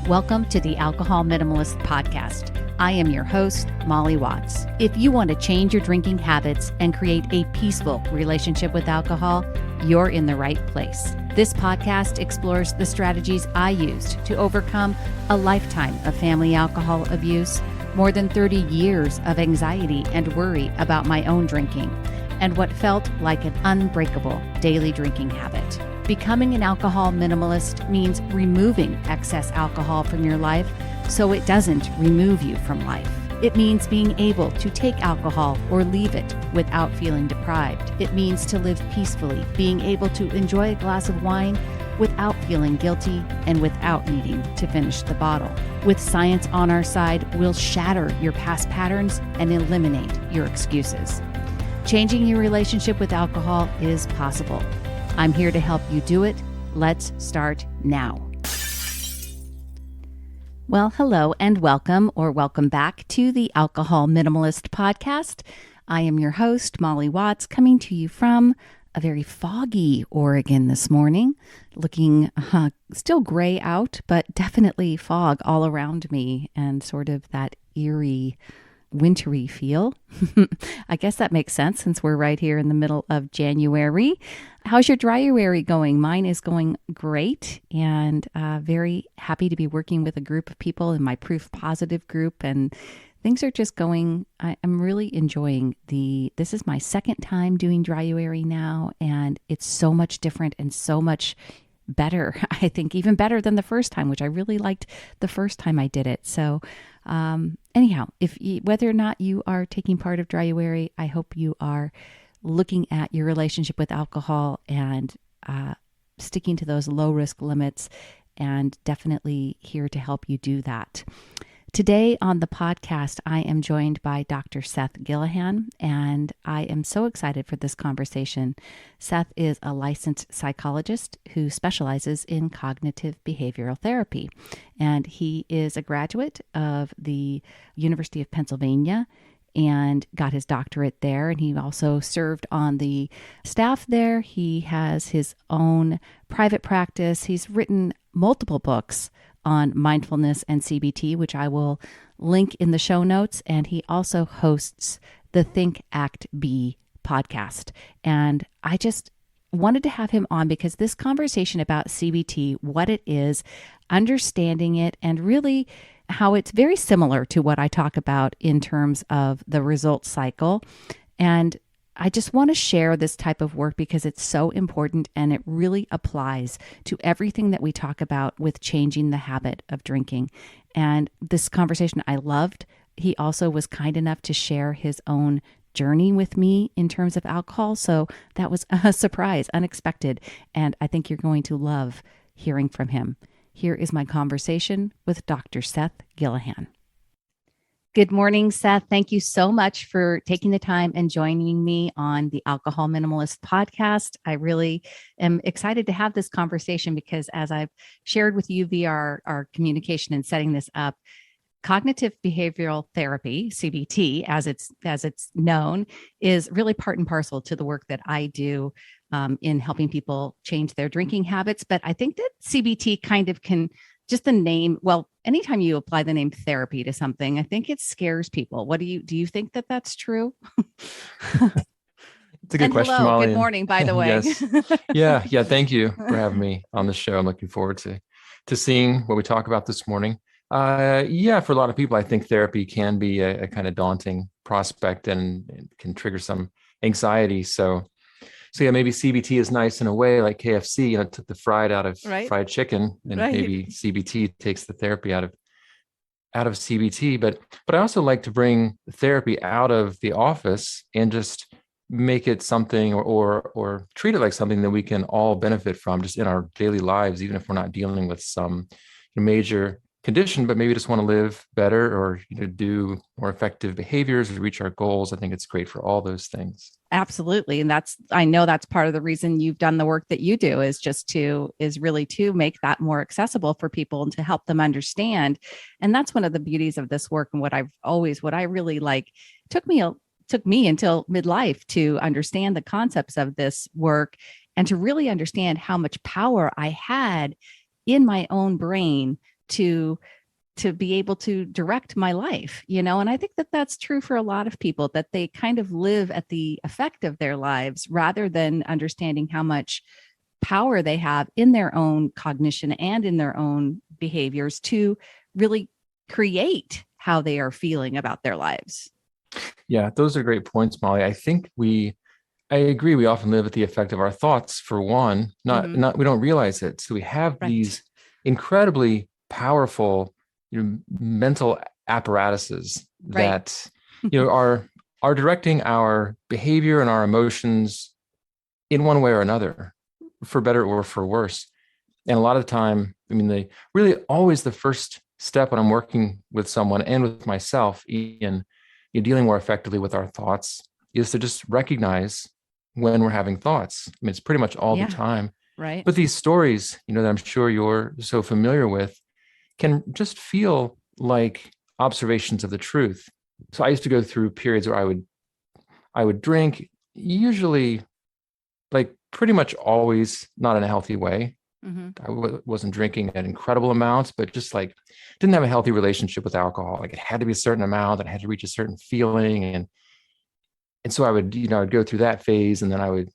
Welcome to the Alcohol Minimalist Podcast. I am your host, Molly Watts. If you want to change your drinking habits and create a peaceful relationship with alcohol, you're in the right place. This podcast explores the strategies I used to overcome a lifetime of family alcohol abuse, more than 30 years of anxiety and worry about my own drinking, and what felt like an unbreakable daily drinking habit. Becoming an alcohol minimalist means removing excess alcohol from your life so it doesn't remove you from life. It means being able to take alcohol or leave it without feeling deprived. It means to live peacefully, being able to enjoy a glass of wine without feeling guilty and without needing to finish the bottle. With science on our side, we'll shatter your past patterns and eliminate your excuses. Changing your relationship with alcohol is possible. I'm here to help you do it. Let's start now. Well, hello and welcome back to the Alcohol Minimalist Podcast. I am your host, Molly Watts, coming to you from a very foggy Oregon this morning, looking still gray out, but definitely fog all around me and sort of that eerie wintry feel. I guess that makes sense since we're right here in the middle of January. How's your dryuary going? Mine is going great, and very happy to be working with a group of people in my Proof Positive group, and things are just going, I'm really enjoying this is my second time doing dryuary now, and it's so much different and so much better. I think even better than the first time, which I really liked the first time I did it. So anyhow, whether or not you are taking part of dryuary, I hope you are looking at your relationship with alcohol and sticking to those low risk limits, and definitely here to help you do that. Today on the podcast, I am joined by Dr. Seth Gillihan, and I am so excited for this conversation. Seth is a licensed psychologist who specializes in cognitive behavioral therapy, and he is a graduate of the University of Pennsylvania and got his doctorate there, and he also served on the staff there. He has his own private practice. He's written multiple books on mindfulness and CBT, which I will link in the show notes. And he also hosts the Think, Act, Be podcast. And I just wanted to have him on because this conversation about CBT, what it is, understanding it, and really how it's very similar to what I talk about in terms of the result cycle. And I just want to share this type of work because it's so important and it really applies to everything that we talk about with changing the habit of drinking. And this conversation I loved. He also was kind enough to share his own journey with me in terms of alcohol. So that was a surprise, unexpected. And I think you're going to love hearing from him. Here is my conversation with Dr. Seth Gillihan. Good morning, Seth. Thank you so much for taking the time and joining me on the Alcohol Minimalist Podcast. I really am excited to have this conversation because as I've shared with you via our communication and setting this up, cognitive behavioral therapy, CBT, as it's known, is really part and parcel to the work that I do in helping people change their drinking habits. But I think that CBT kind of can, just the name, well, anytime you apply the name therapy to something, I think it scares people. Do you think that that's true? It's a good question, hello, Molly. Good morning, by the way. Yes. Yeah. Thank you for having me on the show. I'm looking forward to seeing what we talk about this morning. For a lot of people, I think therapy can be a kind of daunting prospect and can trigger some anxiety. So yeah, maybe CBT is nice in a way, like KFC, took the fried out of fried chicken, and maybe CBT takes the therapy out of CBT. But I also like to bring therapy out of the office and just make it something or treat it like something that we can all benefit from just in our daily lives, even if we're not dealing with some major condition, but maybe just want to live better or do more effective behaviors or reach our goals. I think it's great for all those things. Absolutely. And I know that's part of the reason you've done the work that you do is really to make that more accessible for people and to help them understand. And that's one of the beauties of this work. And what I really like, took me until midlife to understand the concepts of this work and to really understand how much power I had in my own brain to be able to direct my life, you know? And I think that that's true for a lot of people, that they kind of live at the effect of their lives rather than understanding how much power they have in their own cognition and in their own behaviors to really create how they are feeling about their lives. Yeah, those are great points, Molly. I agree. We often live at the effect of our thoughts, for one, not we don't realize it. So we have Right. these incredibly powerful, mental apparatuses Right. that, are directing our behavior and our emotions in one way or another, for better or for worse. And a lot of the time, I mean, really always the first step when I'm working with someone and with myself in dealing more effectively with our thoughts is to just recognize when we're having thoughts. I mean, it's pretty much all the Yeah. time. Right. But these stories, that I'm sure you're so familiar with, can just feel like observations of the truth. So I used to go through periods where I would drink, usually, like, pretty much always not in a healthy way. Mm-hmm. Wasn't drinking at incredible amounts, but just like didn't have a healthy relationship with alcohol. Like, it had to be a certain amount, and I had to reach a certain feeling. And so I would, I'd go through that phase, and then I would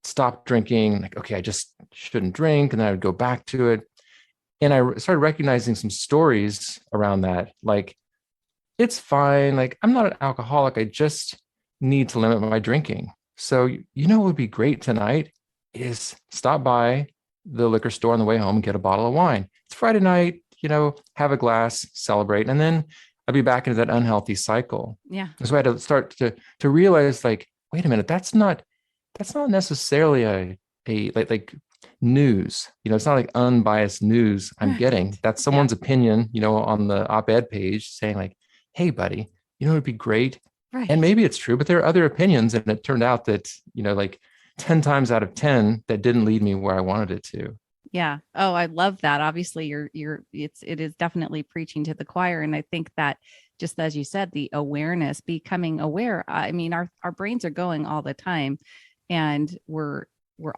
stop drinking. Like, okay, I just shouldn't drink. And then I would go back to it. And I started recognizing some stories around that. Like, it's fine. Like, I'm not an alcoholic. I just need to limit my drinking. So, what would be great tonight is stop by the liquor store on the way home and get a bottle of wine. It's Friday night, have a glass, celebrate. And then I'd be back into that unhealthy cycle. Yeah. So I had to start to realize, like, wait a minute, that's not necessarily like news. It's not like unbiased news I'm getting. Right. That's Yeah. someone's opinion, on the op-ed page, saying like, hey buddy, it'd be great. And Right. maybe it's true, but there are other opinions. And it turned out that, like 10 times out of 10, that didn't lead me where I wanted it to. Yeah. Oh, I love that. Obviously, it is definitely preaching to the choir. And I think that, just as you said, the awareness, becoming aware. I mean, our brains are going all the time, and we're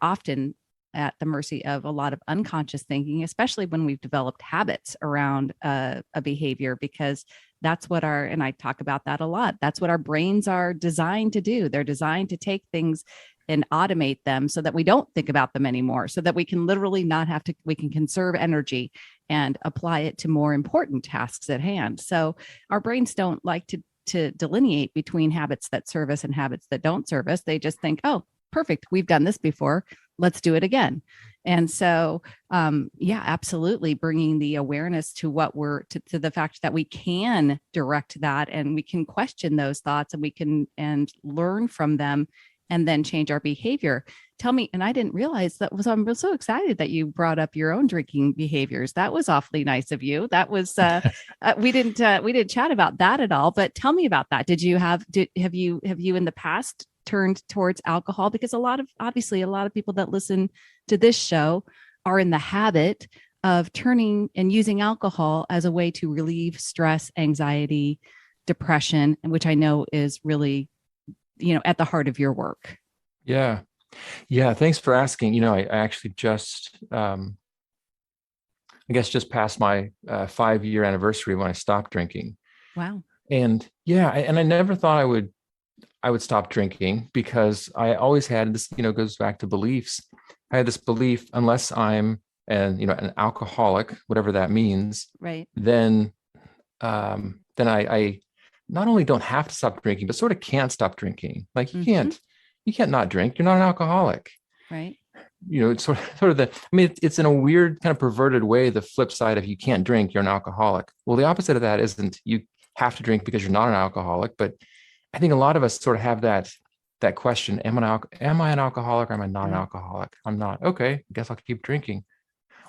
often at the mercy of a lot of unconscious thinking, especially when we've developed habits around a behavior, because that's what and I talk about that a lot. That's what our brains are designed to do. They're designed to take things and automate them so that we don't think about them anymore, so that we can literally not have to, we can conserve energy and apply it to more important tasks at hand. So our brains don't like to delineate between habits that serve us and habits that don't serve us. They just think, oh, perfect, we've done this before, let's do it again. And so, yeah, absolutely, bringing the awareness to what to the fact that we can direct that, and we can question those thoughts, and we can and learn from them, and then change our behavior. Tell me, and I didn't realize that was, I'm so excited that you brought up your own drinking behaviors. That was awfully nice of you. That was, we didn't chat about that at all, but tell me about that. Have you in the past turned towards alcohol? Because obviously a lot of people that listen to this show are in the habit of turning and using alcohol as a way to relieve stress, anxiety, depression, which I know is really, at the heart of your work. Yeah. Yeah. Thanks for asking. I actually just, I guess, just passed my 5-year anniversary when I stopped drinking. Wow. And yeah, and I never thought I would stop drinking, because I always had this, goes back to beliefs. I had this belief, unless I'm an alcoholic, whatever that means, Right. then I not only don't have to stop drinking, but sort of can't stop drinking. Like, you can't not drink. You're not an alcoholic. Right. It's sort of I mean, it's in a weird kind of perverted way, the flip side of you can't drink, you're an alcoholic. Well, the opposite of that isn't you have to drink because you're not an alcoholic. But I think a lot of us sort of have that question, am I an alcoholic, or am I not an alcoholic? I'm not. Okay, I guess I'll keep drinking.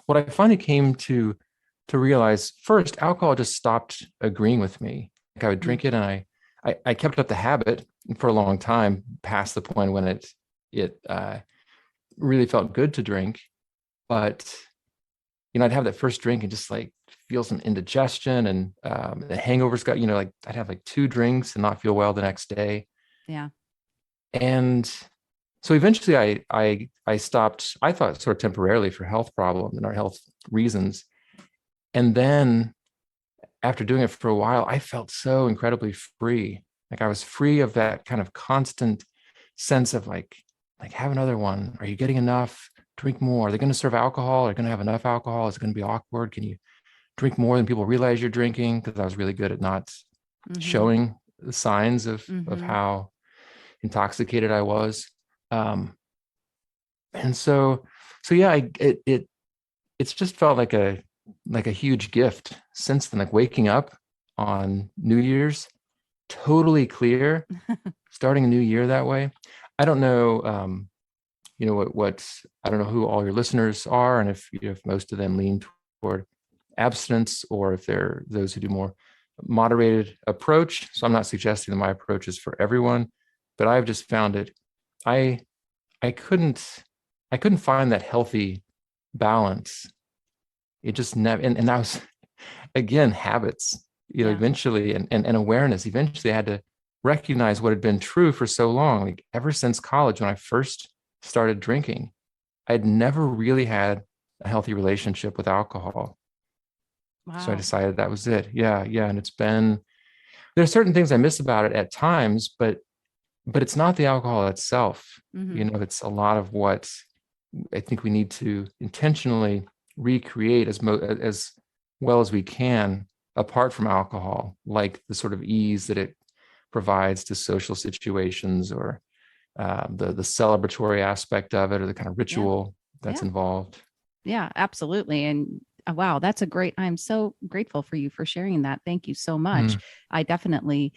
What I finally came to realize, first, alcohol just stopped agreeing with me. Like, I would drink it, and I kept up the habit for a long time, past the point when it really felt good to drink. But I'd have that first drink and just like feel some indigestion, and the hangovers got, like I'd have like 2 drinks and not feel well the next day. Yeah. And so eventually I stopped, I thought, sort of temporarily, for health problems and our health reasons. And then after doing it for a while, I felt so incredibly free. Like I was free of that kind of constant sense of like have another one. Are you getting enough? Drink more. Are they going to serve alcohol? Are you going to have enough alcohol? Is it going to be awkward? Can you drink more than people realize you're drinking? Because I was really good at not showing the signs of how intoxicated I was. And so yeah, it's just felt like a huge gift since then, like waking up on New Year's totally clear, starting a new year that way. I don't know, what I don't know who all your listeners are, and if most of them lean toward abstinence or if they're those who do more moderated approach. So I'm not suggesting that my approach is for everyone, but I've just found it. I I couldn't find that healthy balance. It just never, and that was again habits, eventually, and awareness. Eventually I had to recognize what had been true for so long. Like ever since college, when I first started drinking, I'd never really had a healthy relationship with alcohol. So I Wow. decided that was it. Yeah. And there are certain things I miss about it at times, but it's not the alcohol itself. It's a lot of what I think we need to intentionally recreate as well as we can apart from alcohol, like the sort of ease that it provides to social situations, or the celebratory aspect of it, or the kind of ritual that's involved. Yeah, absolutely. And wow, that's I'm so grateful for you for sharing that. Thank you so much. I definitely,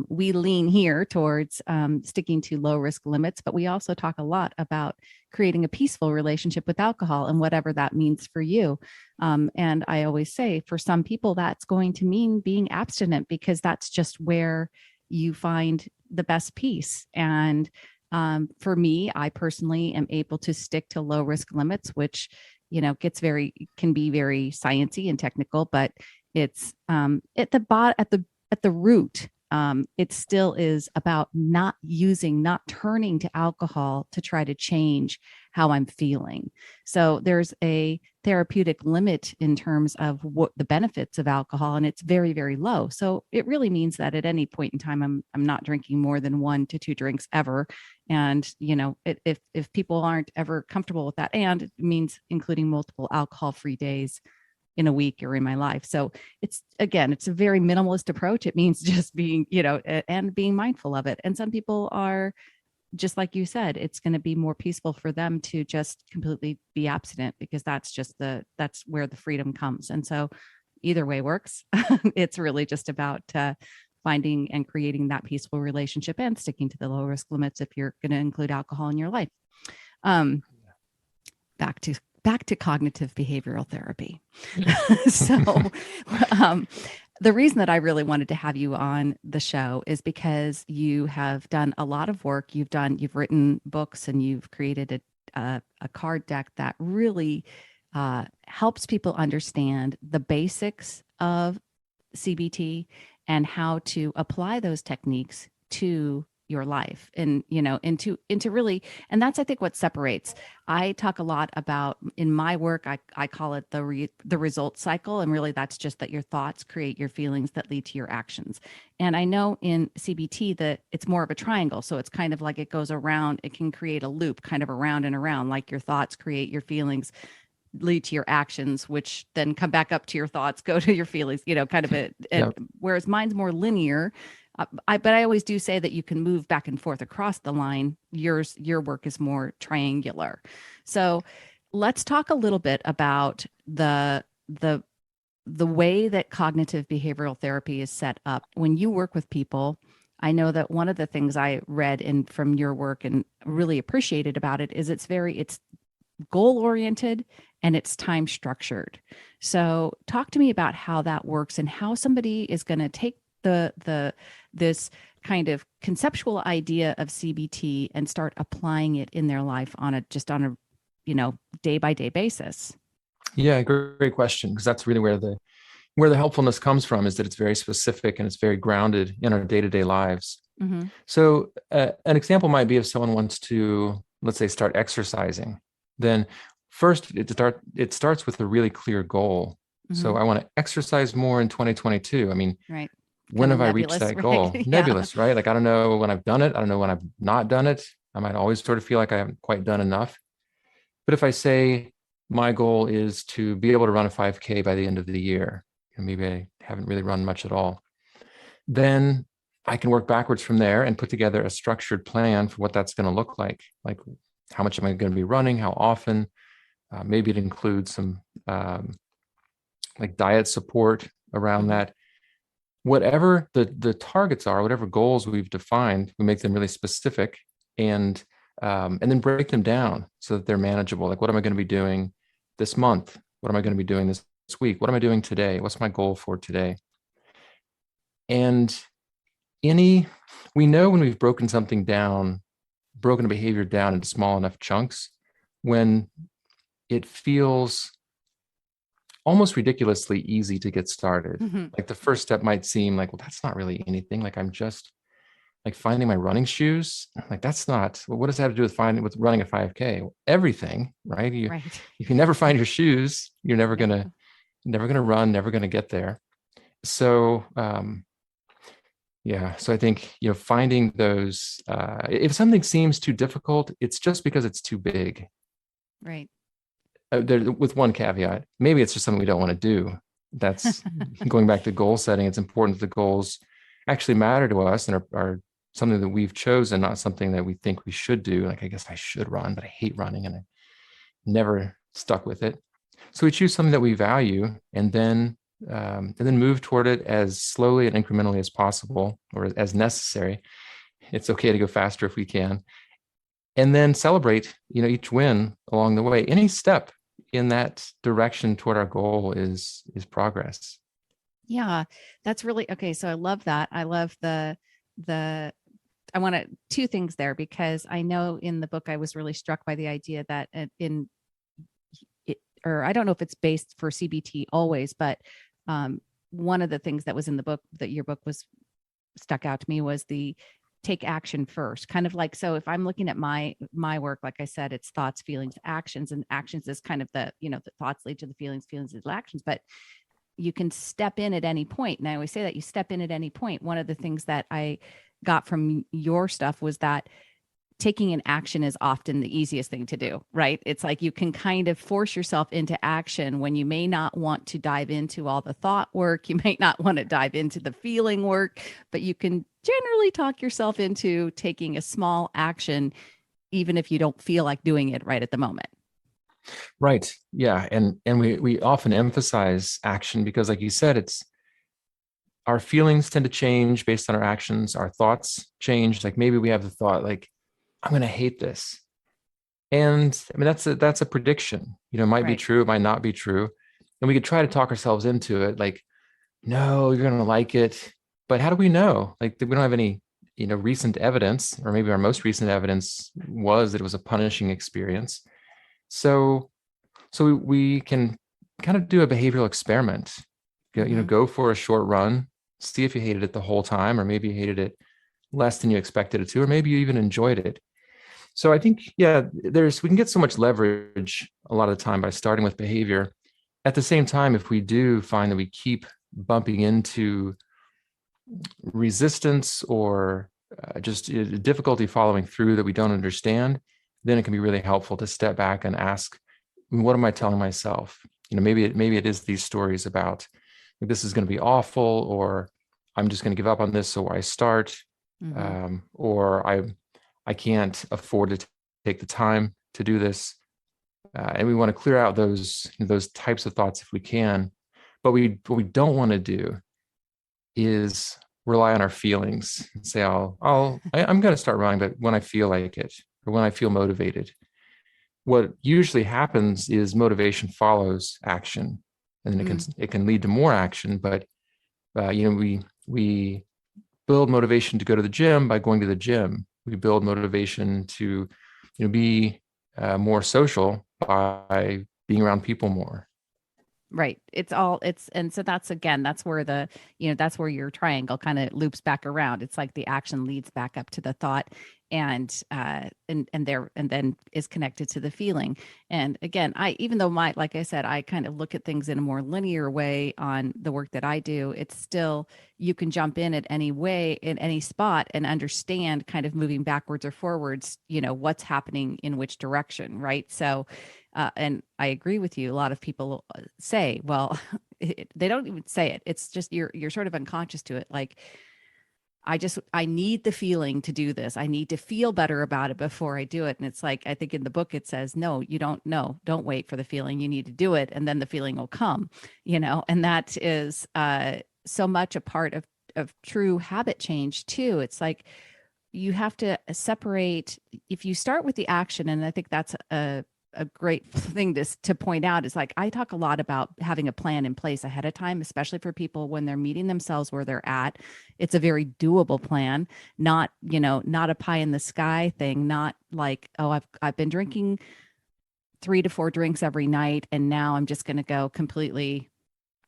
we lean here towards sticking to low risk limits, but we also talk a lot about creating a peaceful relationship with alcohol and whatever that means for you. And I always say for some people, that's going to mean being abstinent because that's just where you find the best peace. And for me, I personally am able to stick to low risk limits, which can be very sciencey and technical, but it's at the root. It still is about not turning to alcohol to try to change how I'm feeling. So there's a therapeutic limit in terms of what the benefits of alcohol, and it's very, very low. So it really means that at any point in time, I'm not drinking more than 1 to 2 drinks ever. And if people aren't ever comfortable with that, and it means including multiple alcohol-free days in a week or in my life. So it's a very minimalist approach. It means just being, and being mindful of it. And some people are, just like you said, it's going to be more peaceful for them to just completely be abstinent because that's where the freedom comes. And so either way works. It's really just about finding and creating that peaceful relationship and sticking to the low risk limits if you're going to include alcohol in your life. Back to cognitive behavioral therapy. So the reason that I really wanted to have you on the show is because you have done a lot of work. You've written books and you've created a card deck that really helps people understand the basics of CBT and how to apply those techniques to your life and into really, and that's I think what separates. I talk a lot about in my work, I call it the result cycle, and really that's just that your thoughts create your feelings that lead to your actions. And I know in CBT that it's more of a triangle, so it's kind of like it goes around, it can create a loop kind of around and around, like your thoughts create your feelings, lead to your actions, which then come back up to your thoughts, go to your feelings, kind of whereas mine's more linear. But I always do say that you can move back and forth across the line. Your work is more triangular. So let's talk a little bit about the way that cognitive behavioral therapy is set up. When you work with people, I know that one of the things I read from your work and really appreciated about it is it's goal oriented and it's time structured. So talk to me about how that works and how somebody is going to take this kind of conceptual idea of CBT and start applying it in their life on a day by day basis. Yeah, great question, because that's really where the helpfulness comes from, is that it's very specific and it's very grounded in our day-to-day lives. So an example might be if someone wants to, let's say, start exercising, then first it starts with a really clear goal. So I want to exercise more in 2022. I mean, Right. when Kind of have I reached nebulous, that right? goal? Yeah. Nebulous, right? Like, I don't know when I've done it. I don't know when I've not done it. I might always sort of feel like I haven't quite done enough. But if I say my goal is to be able to run a 5K by the end of the year, and maybe I haven't really run much at all, then I can work backwards from there and put together a structured plan for what that's going to look like. Like, how much am I going to be running? How often? Maybe it includes some like diet support around Mhm. that. Whatever the targets are, whatever goals we've defined, we make them really specific, and then break them down so that they're manageable. Like, what am I going to be doing this month? What am I going to be doing this week? What am I doing today? What's my goal for today? And we know when we've broken a behavior down into small enough chunks, when it feels almost ridiculously easy to get started. Mhm. Like, the first step might seem like, well, that's not really anything. Like, I'm just like finding my running shoes. Like, that's not, well, what does that have to do with running a 5K? Everything, right? Right. If you never find your shoes, you're Yep. never gonna run, never gonna get there. So yeah, so I think, finding those, if something seems too difficult, it's just because it's too big. Right. With one caveat, maybe it's just something we don't want to do. That's going back to goal setting. It's important that the goals actually matter to us and are something that we've chosen, not something that we think we should do. Like, I guess I should run, but I hate running and I never stuck with it. So we choose something that we value, and then move toward it as slowly and incrementally as possible, or as necessary. It's okay to go faster if we can, and then celebrate, each win along the way. Any step in that direction toward our goal is progress. Yeah. That's really okay. So I love that. I love the I want to two things there, because I know in the book I was really struck by the idea that in it, or I don't know if it's based for CBT always, but one of the things that was in the book that your book was stuck out to me was the take action first. Kind of like, so if I'm looking at my work, like I said, it's thoughts, feelings, actions, and actions is kind of the thoughts lead to the feelings lead to actions, but you can step in at any point. And I always say that you step in at any point. One of the things that I got from your stuff was that taking an action is often the easiest thing to do, right? It's like you can kind of force yourself into action when you may not want to dive into all the thought work. You may not want to dive into the feeling work, but you can generally talk yourself into taking a small action, even if you don't feel like doing it right at the moment. Right. Yeah. And we often emphasize action because, like you said, it's our feelings tend to change based on our actions. Our thoughts change. Like, maybe we have the thought, like, I'm going to hate this. And I mean, that's a prediction. It might be Right. true, it might not be true. And we could try to talk ourselves into it, like, no, you're going to like it. But how do we know? Like, we don't have any, recent evidence, or maybe our most recent evidence was that it was a punishing experience. So, we can kind of do a behavioral experiment. Mm-hmm. Go for a short run, see if you hated it the whole time, or maybe you hated it less than you expected it to, or maybe you even enjoyed it. So I think, yeah, we can get so much leverage a lot of the time by starting with behavior. At the same time, if we do find that we keep bumping into resistance or just difficulty following through that we don't understand, then it can be really helpful to step back and ask, what am I telling myself? Maybe it is these stories about, like, this is going to be awful, or I'm just going to give up on this, so why start? Mm-hmm. Or I can't afford to take the time to do this. And we want to clear out those types of thoughts if we can. But what we don't want to do is rely on our feelings and say, I'm going to start running, but when I feel like it, or when I feel motivated. What usually happens is motivation follows action, and then Mm. it can lead to more action. But we build motivation to go to the gym by going to the gym. We build motivation to be more social by being around people more. Right. And so that's again, that's where that's where your triangle kind of loops back around. It's like the action leads back up to the thought. and then is connected to the feeling. And again, even though like I said, I kind of look at things in a more linear way on the work that I do, it's still, you can jump in at any way in any spot and understand kind of moving backwards or forwards, what's happening in which direction, right? So and I agree with you. A lot of people say, well, they don't even say it. It's just you're sort of unconscious to it. Like, I need the feeling to do this. I need to feel better about it before I do it. And it's like, I think in the book it says, no, you don't know. Don't wait for the feeling. You need to do it. And then the feeling will come, and that is so much a part of true habit change too. It's like, you have to separate, if you start with the action, and I think that's a great thing to point out, is like, I talk a lot about having a plan in place ahead of time, especially for people when they're meeting themselves where they're at. It's a very doable plan, not, not a pie in the sky thing, not like, oh, I've been drinking 3 to 4 drinks every night, and now I'm just going to go completely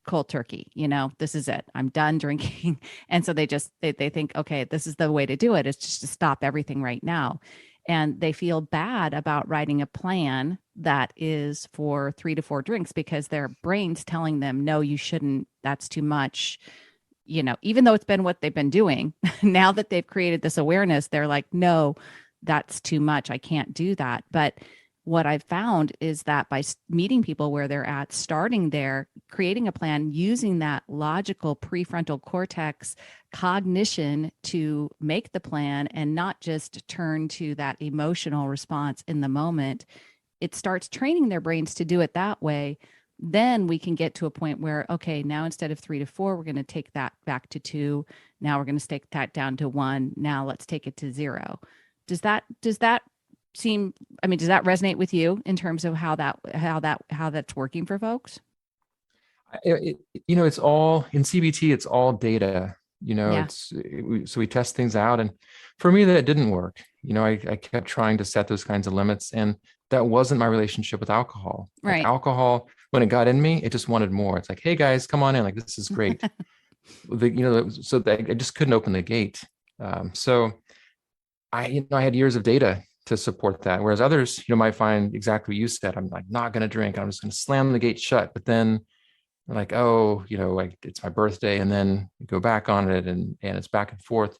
cold turkey. This is it. I'm done drinking. And so they think, okay, this is the way to do it. It's just to stop everything right now. And they feel bad about writing a plan that is for 3 to 4 drinks because their brain's telling them, no, you shouldn't. That's too much. Even though it's been what they've been doing, now that they've created this awareness, they're like, no, that's too much. I can't do that. But what I've found is that by meeting people where they're at, starting there, creating a plan, using that logical prefrontal cortex cognition to make the plan and not just turn to that emotional response in the moment, it starts training their brains to do it that way. Then we can get to a point where, okay, now instead of 3 to 4, we're going to take that back to 2. Now we're going to take that down to 1. Now let's take it to 0. Does that seem, does that resonate with you in terms of how that's working for folks? It's all in CBT, it's all data, Yeah. so we test things out. And for me, that didn't work. I kept trying to set those kinds of limits, and that wasn't my relationship with alcohol. Right. Like, alcohol, when it got in me, it just wanted more. It's like, hey guys, come on in. Like, this is great. So that I just couldn't open the gate. So I had years of data to support that. Whereas others, might find exactly what you said. I'm like, not going to drink. I'm just going to slam the gate shut. But then they're like, oh, like, it's my birthday, and then you go back on it, and it's back and forth.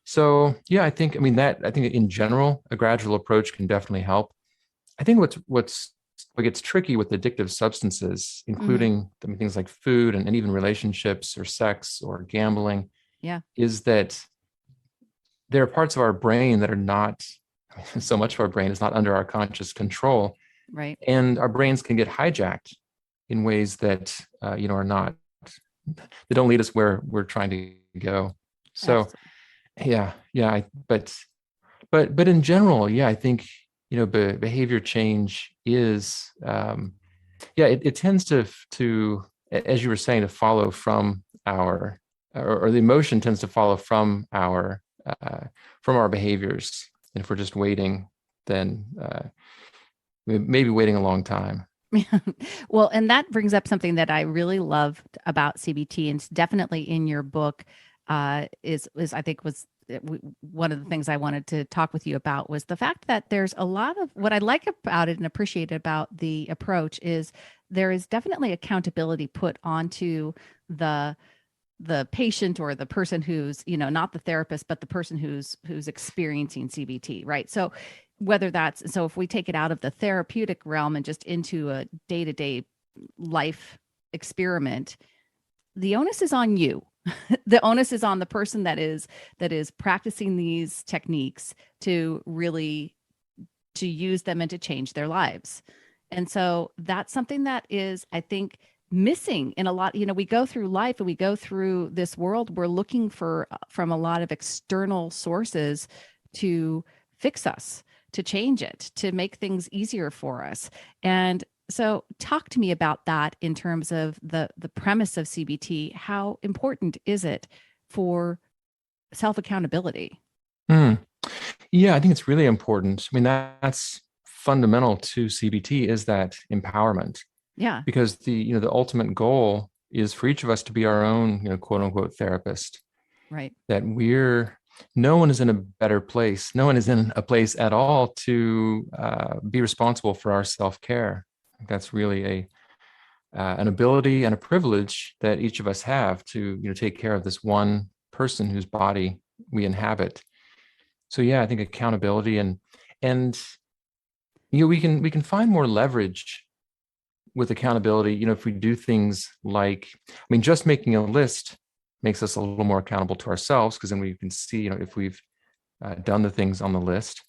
So yeah, I think in general, a gradual approach can definitely help. I think what gets tricky with addictive substances, including things like food and even relationships or sex or gambling, is that there are parts of our brain that are not, so much of our brain is not under our conscious control. Right. And our brains can get hijacked in ways that, are not, they don't lead us where we're trying to go. So but in general, I think, behavior change is, it tends to, as you were saying, to follow from our, or the emotion tends to follow from our behaviors. And if we're just waiting, then maybe waiting a long time. Well, and that brings up something that I really loved about CBT, and it's definitely in your book, is I think was one of the things I wanted to talk with you about, was the fact that there's a lot of, what I like about it and appreciate about the approach is there is definitely accountability put onto the patient, or the person who's, not the therapist, but the person who's experiencing CBT, right? So if we take it out of the therapeutic realm and just into a day-to-day life experiment, the onus is on you. The onus is on the person that is practicing these techniques to really use them and to change their lives. And so that's something that is, I think, missing in a lot. We go through life and we go through this world, we're looking for from a lot of external sources to fix us, to change it, to make things easier for us. And so talk to me about that in terms of the premise of CBT. How important is it for self-accountability? Yeah, I think it's really important. That's fundamental to CBT, is that empowerment. Yeah. Because the ultimate goal is for each of us to be our own, quote unquote therapist. Right. That we're no one is in a better place. No one is in a place at all to be responsible for our self-care. That's really an ability and a privilege that each of us have to, take care of this one person whose body we inhabit. So yeah, I think accountability and we can find more leverage with accountability, if we do things like, just making a list makes us a little more accountable to ourselves, because then we can see, if we've done the things on the list.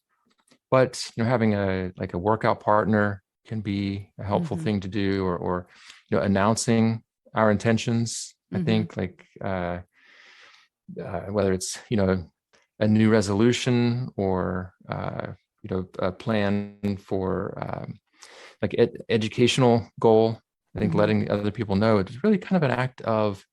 But, having a workout partner can be a helpful thing to do, or announcing our intentions. I think whether it's, a new resolution, or, a plan for, educational goal. I think letting other people know, it's really kind of an act of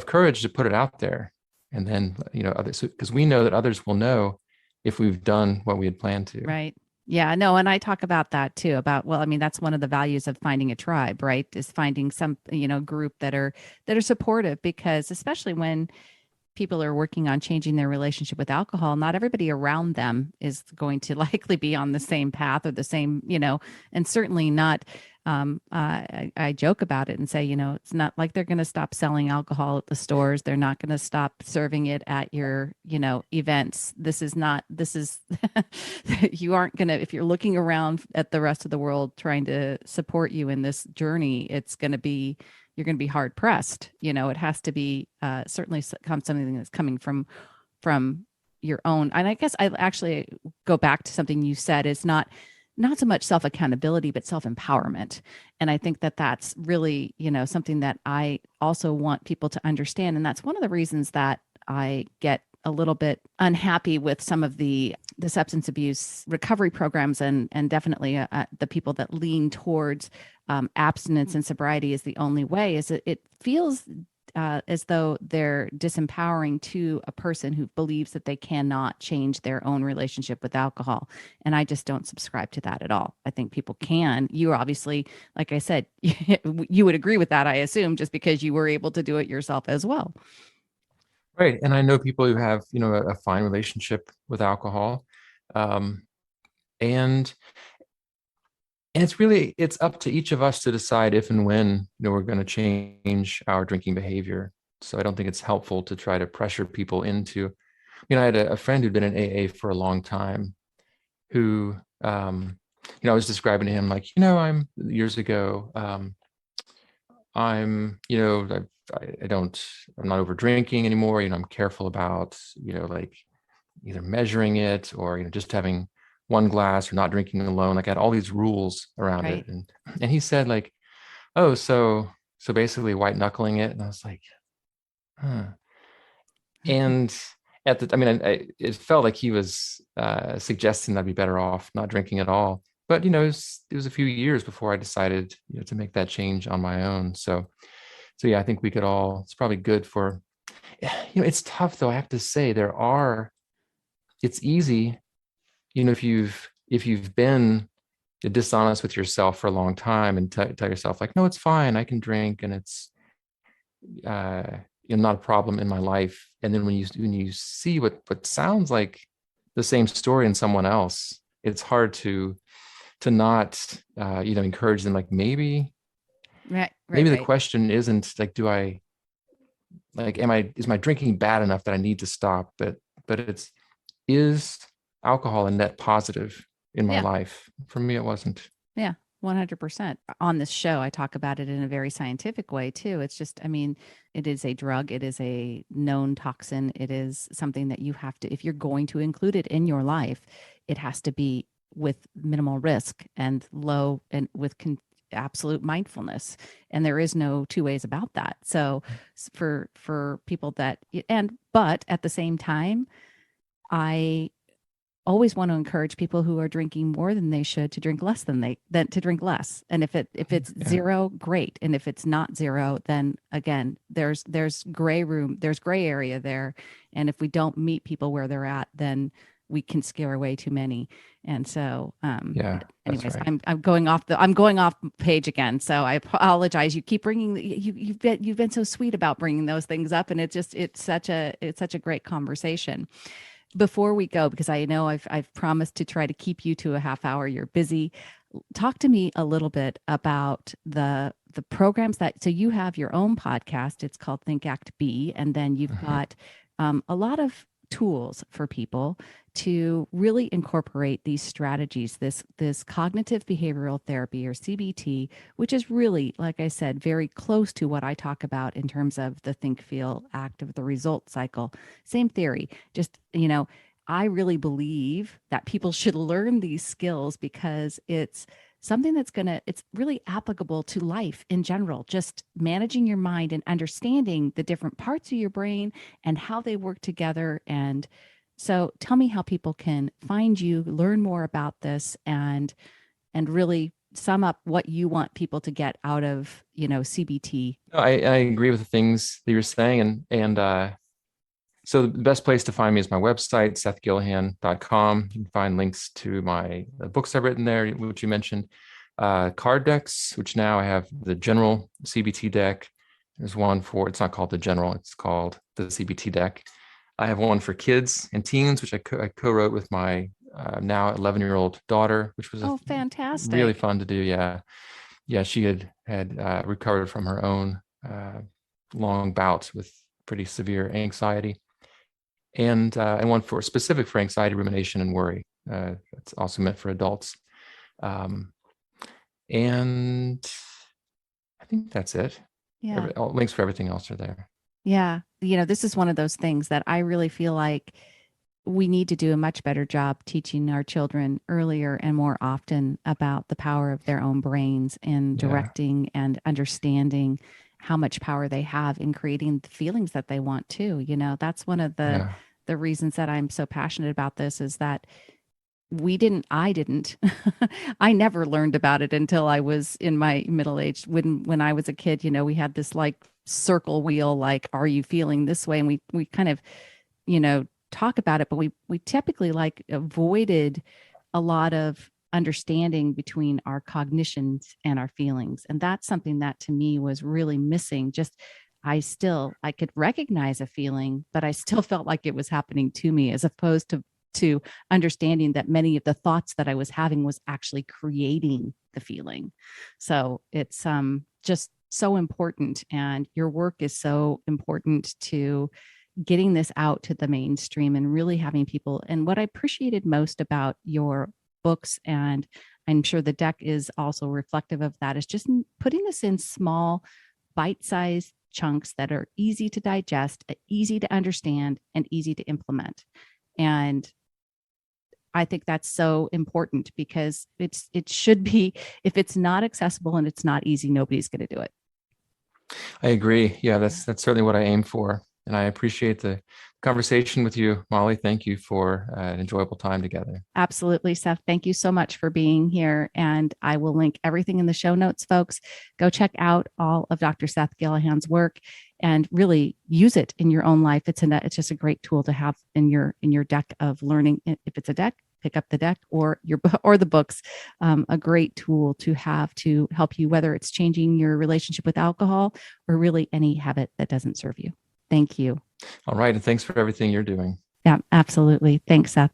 courage to put it out there, and then others, because we know that others will know if we've done what we had planned to. Right. Yeah, no, and I talk about that too, about, well, that's one of the values of finding a tribe, right? Is finding some, group that are supportive, because especially when people are working on changing their relationship with alcohol, not everybody around them is going to likely be on the same path, or the same, and certainly not. I joke about it and say, it's not like they're going to stop selling alcohol at the stores. They're not going to stop serving it at your, events. This is, you aren't going to, if you're looking around at the rest of the world trying to support you in this journey, you're going to be hard pressed. It has to be certainly something that's coming from your own. And I guess I actually go back to something you said, is not so much self accountability, but self empowerment. And I think that that's really, something that I also want people to understand. And that's one of the reasons that I get a little bit unhappy with some of the substance abuse recovery programs, and definitely the people that lean towards abstinence and sobriety is the only way. Is it feels as though they're disempowering to a person who believes that they cannot change their own relationship with alcohol. And I just don't subscribe to that at all. I think people can. You obviously, like I said, you would agree with that, I assume, just because you were able to do it yourself as well. Right. And I know people who have, a fine relationship with alcohol. Um, and it's up to each of us to decide if and when, we're going to change our drinking behavior. So I don't think it's helpful to try to pressure people into, I had a friend who'd been in AA for a long time, who, I was describing to him, like, I'm years ago, I'm, I'm not over drinking anymore. I'm careful about, like either measuring it, or, just having one glass, or not drinking alone. Like, I had all these rules around Right. it. And he said, like, oh, so basically white knuckling it. And I was like, huh. And it felt like he was suggesting I'd be better off not drinking at all. But, it was a few years before I decided, to make that change on my own. So yeah, I think we could all, it's probably good for, it's tough though. I have to say, it's easy, if you've been dishonest with yourself for a long time, and tell yourself, like, no, it's fine, I can drink, and it's uh, not a problem in my life. And then when you see what sounds like the same story in someone else, it's hard to not encourage them, like, maybe the question isn't like, is my drinking bad enough that I need to stop? But is alcohol a net positive in my life? For me, it wasn't. Yeah, 100%. On this show, I talk about it in a very scientific way too. It's just, it is a drug. It is a known toxin. It is something that you have to, if you're going to include it in your life, it has to be with minimal risk and low, and with absolute mindfulness. And there is no two ways about that. So for people but at the same time, I always want to encourage people who are drinking more than they should to drink less than to drink less. And if it's zero, great. And if it's not zero, then again, there's gray room, there's gray area there. And if we don't meet people where they're at, then we can scare away too many. And so, anyways, right. I'm going off page again. So I apologize. You keep bringing, you've been so sweet about bringing those things up, and it's such a great conversation. before we go, because I know I've promised to try to keep you to a half hour, you're busy. Talk to me a little bit about the programs so you have your own podcast. It's called Think Act Be, and then you've got a lot of tools for people to really incorporate these strategies, this cognitive behavioral therapy, or CBT, which is really, like I said, very close to what I talk about in terms of the think, feel, act of the result cycle. Same theory, just, I really believe that people should learn these skills because it's something it's really applicable to life in general, just managing your mind and understanding the different parts of your brain and how they work together. And so tell me how people can find you, learn more about this, and really sum up what you want people to get out of, CBT. I agree with the things that you're saying. And so the best place to find me is my website, sethgillihan.com. You can find links to my books I've written there, which you mentioned, card decks, which now I have the general CBT deck. There's one it's not called the general, it's called the CBT deck. I have one for kids and teens, which I co-wrote with my now 11-year-old daughter, which was fantastic, really fun to do. Yeah. She had recovered from her own long bouts with pretty severe anxiety. And one specific for anxiety, rumination, and worry. It's also meant for adults. And I think that's it. Yeah. Links for everything else are there. Yeah. This is one of those things that I really feel like we need to do a much better job teaching our children earlier and more often about the power of their own brains and directing and understanding how much power they have in creating the feelings that they want to. That's one of the reasons that I'm so passionate about this, is that I never learned about it until I was in my middle age. When I was a kid, we had this like circle wheel, like, are you feeling this way? And we kind of, talk about it, but we typically like avoided a lot of understanding between our cognitions and our feelings. And that's something that to me was really missing. Just, I could recognize a feeling, but I still felt like it was happening to me, as opposed to understanding that many of the thoughts that I was having was actually creating the feeling. So it's just so important. And your work is so important to getting this out to the mainstream and really having people. And what I appreciated most about your books, and I'm sure the deck is also reflective of that, is just putting this in small, bite-sized chunks that are easy to digest, easy to understand, and easy to implement. And I think that's so important, because it should be, if it's not accessible and it's not easy, nobody's going to do it. I agree. Yeah, that's certainly what I aim for. And I appreciate the conversation with you, Molly. Thank you for an enjoyable time together. Absolutely, Seth. Thank you so much for being here. And I will link everything in the show notes, folks. Go check out all of Dr. Seth Gillihan's work and really use it in your own life. It's just a great tool to have in your deck of learning. If it's a deck, pick up the deck or the books. A great tool to have to help you, whether it's changing your relationship with alcohol or really any habit that doesn't serve you. Thank you. All right. And thanks for everything you're doing. Yeah, absolutely. Thanks, Seth.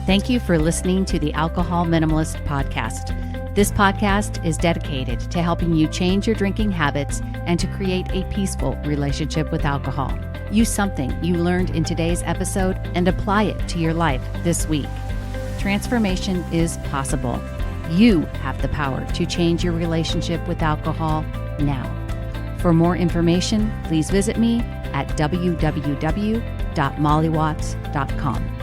Thank you for listening to the Alcohol Minimalist podcast. This podcast is dedicated to helping you change your drinking habits and to create a peaceful relationship with alcohol. Use something you learned in today's episode and apply it to your life this week. Transformation is possible. You have the power to change your relationship with alcohol now. For more information, please visit me at www.mollywatts.com.